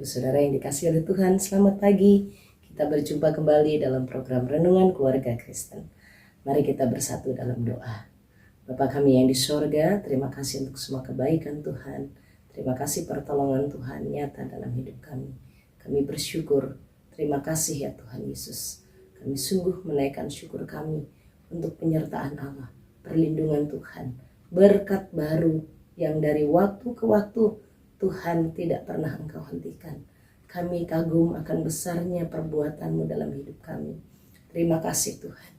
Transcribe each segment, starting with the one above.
Ibu Saudara yang dikasihi oleh Tuhan, selamat pagi. Kita berjumpa kembali dalam program Renungan Keluarga Kristen. Mari kita bersatu dalam doa. Bapa kami yang di sorga, terima kasih untuk semua kebaikan Tuhan. Terima kasih pertolongan Tuhan nyata dalam hidup kami. Kami bersyukur, terima kasih ya Tuhan Yesus. Kami sungguh menaikkan syukur kami untuk penyertaan Allah, perlindungan Tuhan, berkat baru yang dari waktu ke waktu Tuhan tidak pernah Engkau hentikan. Kami kagum akan besarnya perbuatan-Mu dalam hidup kami. Terima kasih Tuhan.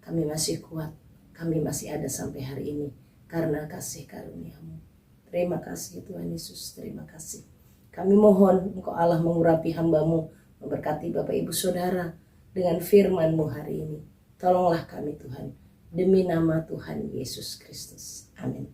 Kami masih kuat, kami masih ada sampai hari ini karena kasih karunia-Mu. Terima kasih Tuhan Yesus, terima kasih. Kami mohon Engkau Allah mengurapi hamba-Mu, memberkati Bapak Ibu Saudara dengan firman-Mu hari ini. Tolonglah kami Tuhan, demi nama Tuhan Yesus Kristus. Amin.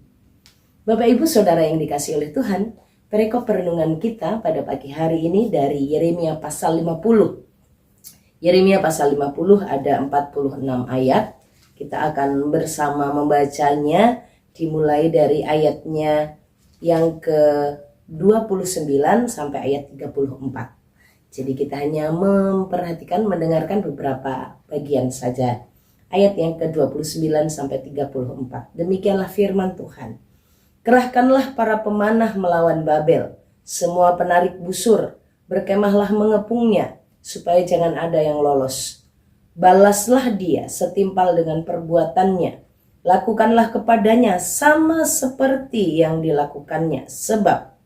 Bapak Ibu Saudara yang dikasihi oleh Tuhan, perikop perenungan kita pada pagi hari ini dari Yeremia pasal 50. Yeremia pasal 50 ada 46 ayat. Kita akan bersama membacanya dimulai dari ayatnya yang ke-29 sampai ayat 34. Jadi kita hanya memperhatikan, mendengarkan beberapa bagian saja. Ayat yang ke-29 sampai 34. Demikianlah firman Tuhan. Kerahkanlah para pemanah melawan Babel, semua penarik busur, berkemahlah mengepungnya, supaya jangan ada yang lolos. Balaslah dia setimpal dengan perbuatannya, lakukanlah kepadanya sama seperti yang dilakukannya, sebab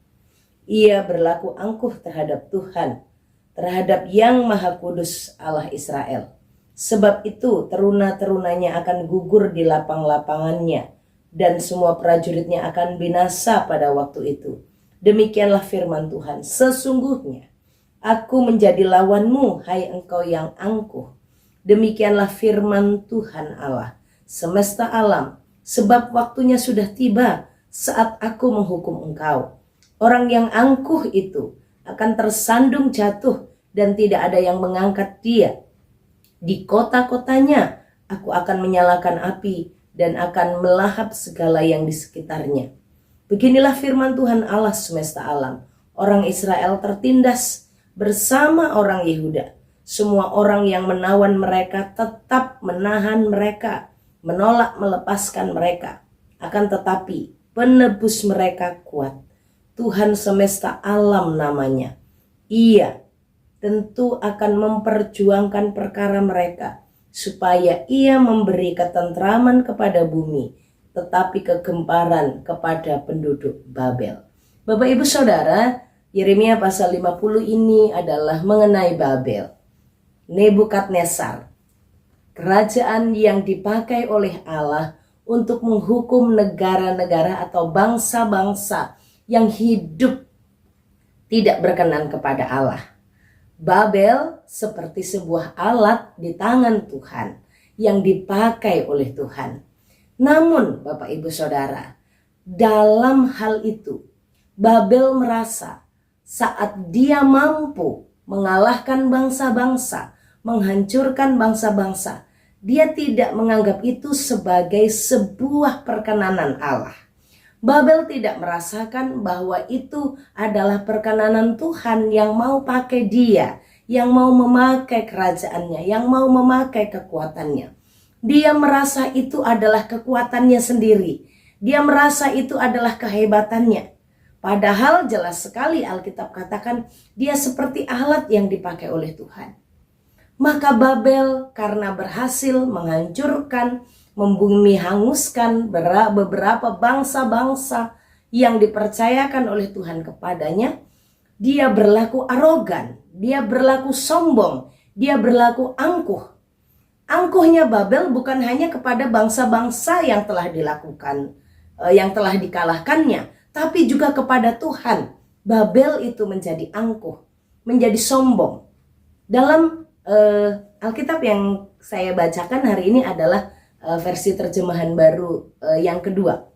ia berlaku angkuh terhadap Tuhan, terhadap Yang Maha Kudus Allah Israel. Sebab itu teruna-terunanya akan gugur di lapang-lapangannya, dan semua prajuritnya akan binasa pada waktu itu. Demikianlah firman Tuhan, sesungguhnya aku menjadi lawanmu, hai engkau yang angkuh. Demikianlah firman Tuhan Allah, semesta alam, sebab waktunya sudah tiba saat aku menghukum engkau. Orang yang angkuh itu akan tersandung jatuh dan tidak ada yang mengangkat dia. Di kota-kotanya aku akan menyalakan api dan akan melahap segala yang di sekitarnya. Beginilah firman Tuhan Allah semesta alam. Orang Israel tertindas bersama orang Yehuda. Semua orang yang menawan mereka tetap menahan mereka, menolak melepaskan mereka. Akan tetapi penebus mereka kuat. Tuhan semesta alam namanya. Ia tentu akan memperjuangkan perkara mereka, supaya ia memberi ketentraman kepada bumi, tetapi kegemparan kepada penduduk Babel. Bapak Ibu Saudara, Yeremia pasal 50 ini adalah mengenai Babel. Nebukadnezar, kerajaan yang dipakai oleh Allah untuk menghukum negara-negara atau bangsa-bangsa yang hidup tidak berkenan kepada Allah. Babel seperti sebuah alat di tangan Tuhan yang dipakai oleh Tuhan. Namun Bapak Ibu Saudara, dalam hal itu Babel merasa saat dia mampu mengalahkan bangsa-bangsa, menghancurkan bangsa-bangsa, dia tidak menganggap itu sebagai sebuah perkenanan Allah. Babel tidak merasakan bahwa itu adalah perkenanan Tuhan yang mau pakai dia, yang mau memakai kerajaannya, yang mau memakai kekuatannya. Dia merasa itu adalah kekuatannya sendiri. Dia merasa itu adalah kehebatannya. Padahal jelas sekali Alkitab katakan dia seperti alat yang dipakai oleh Tuhan. Maka Babel karena berhasil menghancurkan, membumi hanguskan beberapa bangsa-bangsa yang dipercayakan oleh Tuhan kepadanya, dia berlaku arogan, dia berlaku sombong, dia berlaku angkuh. Angkuhnya Babel bukan hanya kepada bangsa-bangsa yang telah dilakukan, yang telah dikalahkannya, tapi juga kepada Tuhan. Babel itu menjadi angkuh, menjadi sombong. Dalam Alkitab yang saya bacakan hari ini adalah versi terjemahan baru yang kedua.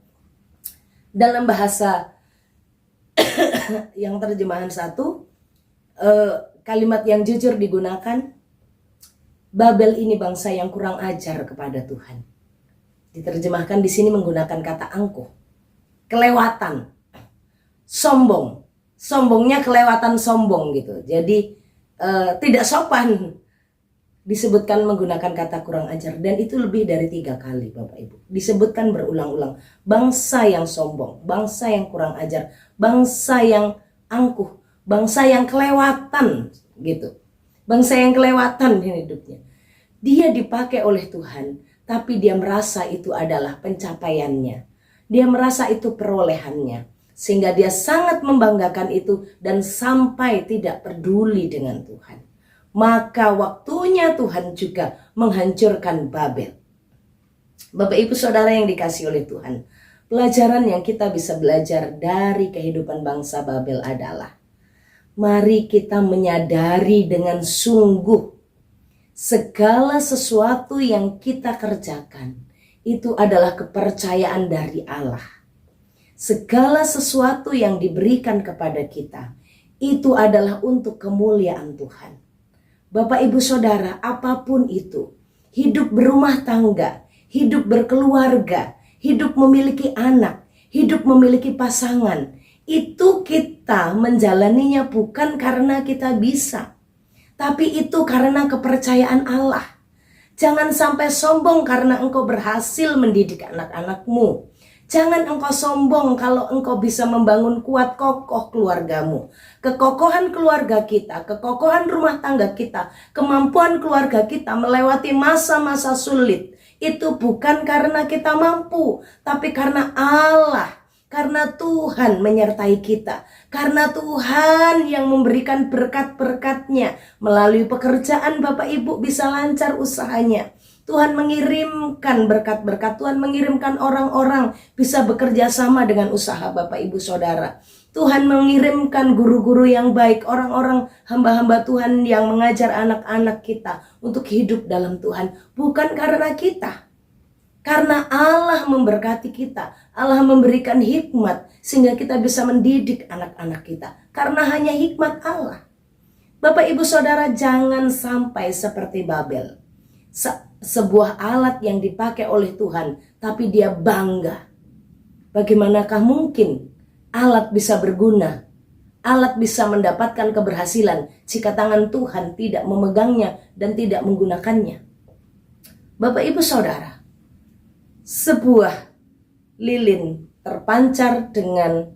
Dalam bahasa yang terjemahan satu, kalimat yang jujur digunakan, Babel ini bangsa yang kurang ajar kepada Tuhan. Diterjemahkan di sini menggunakan kata angkuh, kelewatan, sombong, sombongnya kelewatan sombong gitu. Jadi tidak sopan disebutkan menggunakan kata kurang ajar, dan itu lebih dari 3 kali Bapak Ibu. Disebutkan berulang-ulang, bangsa yang sombong, bangsa yang kurang ajar, bangsa yang angkuh, bangsa yang kelewatan gitu. Bangsa yang kelewatan hidupnya. Dia dipakai oleh Tuhan, tapi dia merasa itu adalah pencapaiannya. Dia merasa itu perolehannya. Sehingga dia sangat membanggakan itu dan sampai tidak peduli dengan Tuhan. Maka waktunya Tuhan juga menghancurkan Babel. Bapak Ibu Saudara yang dikasihi oleh Tuhan, pelajaran yang kita bisa belajar dari kehidupan bangsa Babel adalah, mari kita menyadari dengan sungguh segala sesuatu yang kita kerjakan itu adalah kepercayaan dari Allah. Segala sesuatu yang diberikan kepada kita itu adalah untuk kemuliaan Tuhan. Bapak Ibu Saudara, apapun itu, hidup berumah tangga, hidup berkeluarga, hidup memiliki anak, hidup memiliki pasangan, itu kita menjalaninya bukan karena kita bisa, tapi itu karena kepercayaan Allah. Jangan sampai sombong karena engkau berhasil mendidik anak-anakmu. Jangan engkau sombong kalau engkau bisa membangun kuat kokoh keluargamu. Kekokohan keluarga kita, kekokohan rumah tangga kita, kemampuan keluarga kita melewati masa-masa sulit. Itu bukan karena kita mampu, tapi karena Allah. Karena Tuhan menyertai kita. Karena Tuhan yang memberikan berkat-berkatnya. Melalui pekerjaan Bapak Ibu bisa lancar usahanya. Tuhan mengirimkan berkat-berkat, Tuhan mengirimkan orang-orang bisa bekerja sama dengan usaha Bapak Ibu Saudara. Tuhan mengirimkan guru-guru yang baik, orang-orang hamba-hamba Tuhan yang mengajar anak-anak kita untuk hidup dalam Tuhan. Bukan karena kita, karena Allah memberkati kita, Allah memberikan hikmat sehingga kita bisa mendidik anak-anak kita. Karena hanya hikmat Allah. Bapak Ibu Saudara, jangan sampai seperti Babel. Sebuah alat yang dipakai oleh Tuhan, tapi dia bangga. Bagaimanakah mungkin alat bisa berguna, alat bisa mendapatkan keberhasilan jika tangan Tuhan tidak memegangnya dan tidak menggunakannya? Bapak Ibu Saudara, sebuah lilin terpancar dengan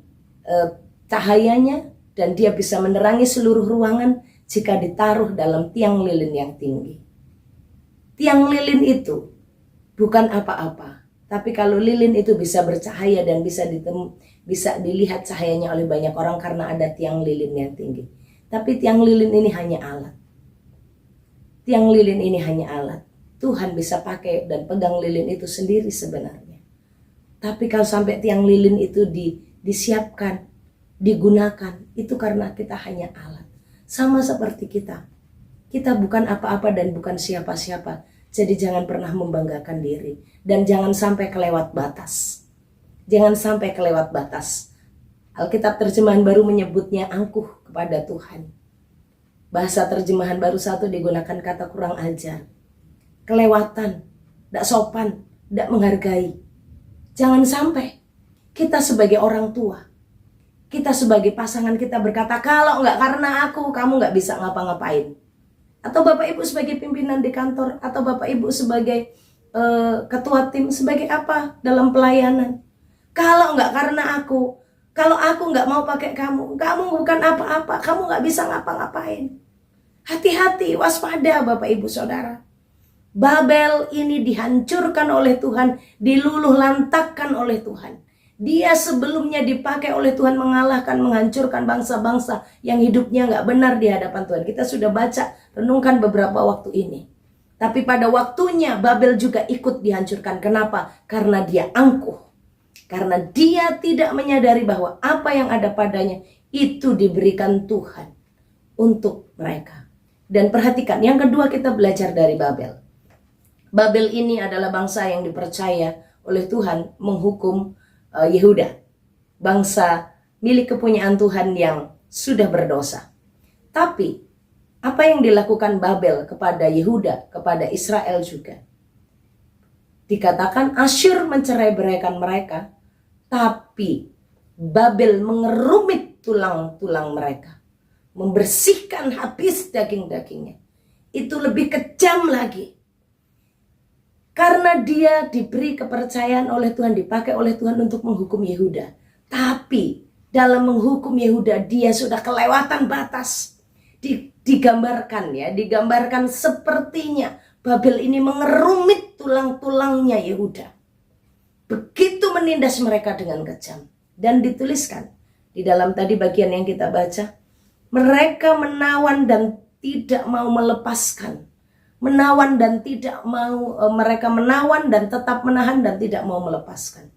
cahayanya dan dia bisa menerangi seluruh ruangan jika ditaruh dalam tiang lilin yang tinggi. Tiang lilin itu bukan apa-apa, tapi kalau lilin itu bisa bercahaya dan bisa dilihat cahayanya oleh banyak orang karena ada tiang lilin yang tinggi. Tapi tiang lilin ini hanya alat. Tiang lilin ini hanya alat. Tuhan bisa pakai dan pegang lilin itu sendiri sebenarnya. Tapi kalau sampai tiang lilin itu disiapkan, digunakan, itu karena kita hanya alat. Sama seperti kita. Kita bukan apa-apa dan bukan siapa-siapa. Jadi jangan pernah membanggakan diri. Dan jangan sampai kelewat batas. Jangan sampai kelewat batas. Alkitab terjemahan baru menyebutnya angkuh kepada Tuhan. Bahasa terjemahan baru 1 digunakan kata kurang ajar. Kelewatan, tidak sopan, tidak menghargai. Jangan sampai kita sebagai orang tua, kita sebagai pasangan kita berkata, kalau enggak karena aku, kamu enggak bisa ngapa-ngapain. Atau Bapak Ibu sebagai pimpinan di kantor, atau Bapak Ibu sebagai ketua tim, sebagai apa dalam pelayanan. Kalau enggak karena aku, kalau aku enggak mau pakai kamu, kamu bukan apa-apa, kamu enggak bisa ngapa-ngapain. Hati-hati, waspada Bapak Ibu Saudara. Babel ini dihancurkan oleh Tuhan, diluluh lantakkan oleh Tuhan. Dia sebelumnya dipakai oleh Tuhan mengalahkan, menghancurkan bangsa-bangsa yang hidupnya nggak benar di hadapan Tuhan. Kita sudah baca, renungkan beberapa waktu ini. Tapi pada waktunya Babel juga ikut dihancurkan. Kenapa? Karena dia angkuh. Karena dia tidak menyadari bahwa apa yang ada padanya itu diberikan Tuhan untuk mereka. Dan perhatikan, yang kedua kita belajar dari Babel. Babel ini adalah bangsa yang dipercaya oleh Tuhan menghukum Yehuda, bangsa milik kepunyaan Tuhan yang sudah berdosa. Tapi apa yang dilakukan Babel kepada Yehuda, kepada Israel juga? Dikatakan Asyur mencerai-beraikan mereka, tapi Babel mengerumit tulang-tulang mereka, membersihkan habis daging-dagingnya. Itu lebih kejam lagi. Karena dia diberi kepercayaan oleh Tuhan, dipakai oleh Tuhan untuk menghukum Yehuda. Tapi dalam menghukum Yehuda dia sudah kelewatan batas. Digambarkan sepertinya Babel ini mengerumit tulang-tulangnya Yehuda. Begitu menindas mereka dengan kejam. Dan dituliskan di dalam tadi bagian yang kita baca, mereka menawan dan tidak mau melepaskan. Mereka menawan dan tetap menahan dan tidak mau melepaskan.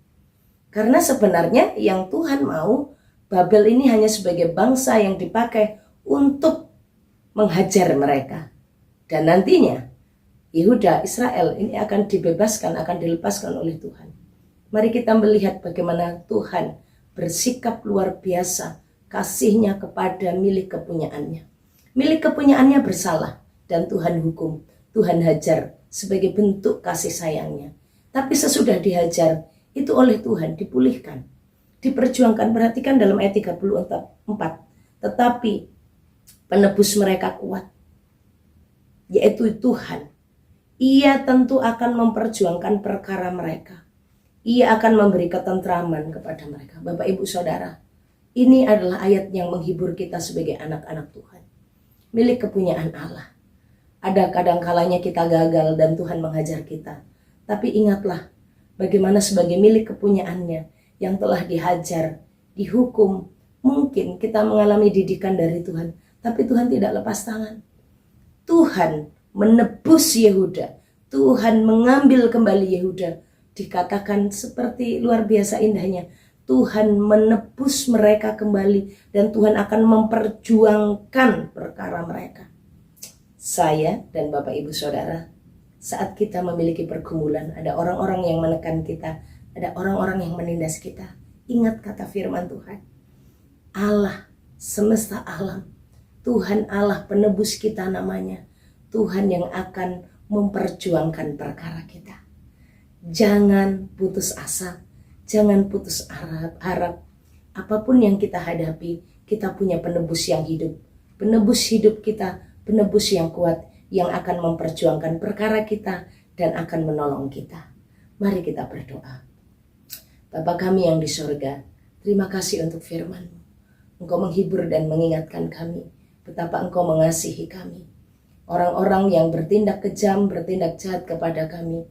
Karena sebenarnya yang Tuhan mau, Babel ini hanya sebagai bangsa yang dipakai untuk menghajar mereka. Dan nantinya Yehuda, Israel ini akan dibebaskan, akan dilepaskan oleh Tuhan. Mari kita melihat bagaimana Tuhan bersikap luar biasa kasihnya kepada milik kepunyaannya. Milik kepunyaannya bersalah dan Tuhan hukum, Tuhan hajar sebagai bentuk kasih sayangnya. Tapi sesudah dihajar, itu oleh Tuhan dipulihkan, diperjuangkan. Perhatikan dalam ayat 34. Tetapi penebus mereka kuat, yaitu Tuhan. Ia tentu akan memperjuangkan perkara mereka. Ia akan memberi ketentraman kepada mereka. Bapak, Ibu, Saudara, ini adalah ayat yang menghibur kita sebagai anak-anak Tuhan, milik kepunyaan Allah. Ada kadang kalanya kita gagal dan Tuhan menghajar kita. Tapi ingatlah bagaimana sebagai milik kepunyaannya yang telah dihajar, dihukum. Mungkin kita mengalami didikan dari Tuhan, tapi Tuhan tidak lepas tangan. Tuhan menebus Yehuda. Tuhan mengambil kembali Yehuda. Dikatakan seperti luar biasa indahnya, Tuhan menebus mereka kembali dan Tuhan akan memperjuangkan perkara mereka. Saya dan Bapak, Ibu, Saudara, saat kita memiliki pergumulan, ada orang-orang yang menekan kita, ada orang-orang yang menindas kita, ingat kata firman Tuhan, Allah semesta alam, Tuhan Allah penebus kita namanya, Tuhan yang akan memperjuangkan perkara kita. Jangan putus asa, jangan putus harap. Apapun yang kita hadapi, kita punya penebus yang hidup. Penebus hidup kita, penebus yang kuat, yang akan memperjuangkan perkara kita dan akan menolong kita. Mari kita berdoa. Bapa kami yang di sorga, terima kasih untuk firman-Mu. Engkau menghibur dan mengingatkan kami betapa Engkau mengasihi kami. Orang-orang yang bertindak kejam, bertindak jahat kepada kami,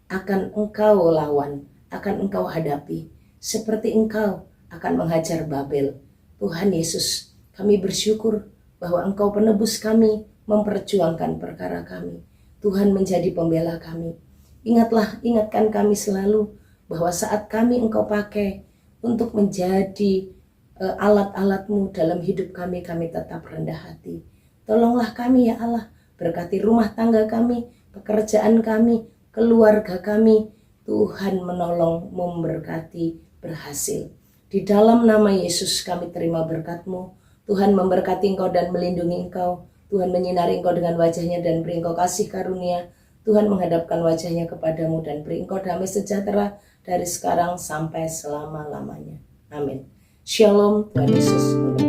akan Engkau lawan, akan Engkau hadapi, seperti Engkau akan menghajar Babel. Tuhan Yesus, kami bersyukur bahwa Engkau penebus kami, memperjuangkan perkara kami. Tuhan menjadi pembela kami. Ingatkan kami selalu bahwa saat kami Engkau pakai untuk menjadi alat-alat-Mu dalam hidup kami, kami tetap rendah hati. Tolonglah kami ya Allah, berkati rumah tangga kami, pekerjaan kami, keluarga kami. Tuhan menolong, memberkati, berhasil. Di dalam nama Yesus kami terima berkat-Mu. Tuhan memberkati Engkau dan melindungi Engkau. Tuhan menyinari Engkau dengan wajah-Nya dan beri Engkau kasih karunia. Tuhan menghadapkan wajah-Nya kepadamu dan beri Engkau damai sejahtera dari sekarang sampai selama-lamanya. Amin. Shalom, Tuhan Yesus memberkati.